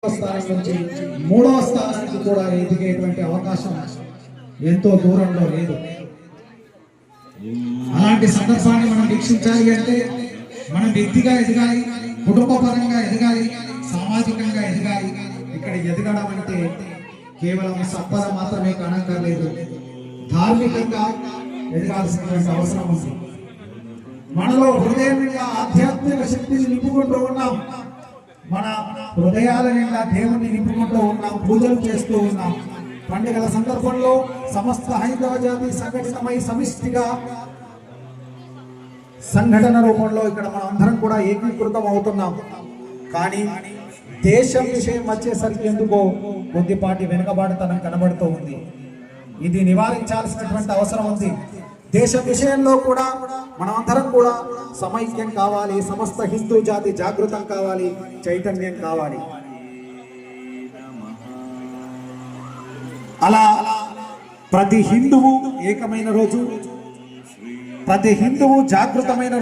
స్థానం నుంచి 3వ స్థానానికి కూడా ఎదిగేటువంటి అవకాశం ఎంతో దూరంలో లేదు. అలాంటి సందర్భాన్ని మనం వీక్షించాలి అంటే మనం వ్యక్తిగా ఎదగాలి, కుటుంబ పరంగా ఎదగాలి, సామాజికంగా ఎదగాలి. ఇక్కడ ఎదగడం అంటే కేవలం సంపద మాత్రమే కానక్కర్లేదు, ధార్మికంగా ఎదగాల్సినటువంటి అవసరం ఉంది. మనలో హృదయంగా ఆధ్యాత్మిక శక్తిని నింపుకుంటూ ఉన్నాం, మన హృదయాల నిండా దేవుణ్ణి నింపుకుంటూ ఉన్నాం, పూజలు చేస్తూ ఉన్నాం. పండుగల సందర్భంలో సమస్త హైందవ జాతి సంఘటితమై సమిష్టిగా సంఘటన రూపంలో ఇక్కడ మనం అందరం కూడా ఏకీకృతం అవుతున్నాం. కానీ దేశం విషయం వచ్చేసరికి ఎందుకో కొద్దిపాటి వెనుకబాటుతనం కనబడుతూ ఉంది. ఇది నివారించాల్సినటువంటి అవసరం ఉంది. దేశం విషయంలో కూడా మనం అందరం కూడా సమైక్యం కావాలి, సమస్త హిందూ జాతి జాగృతం కావాలి, చైతన్యం కావాలి. అలా ప్రతి హిందువు ఏకమైన రోజు, ప్రతి హిందువు జాగృతమైన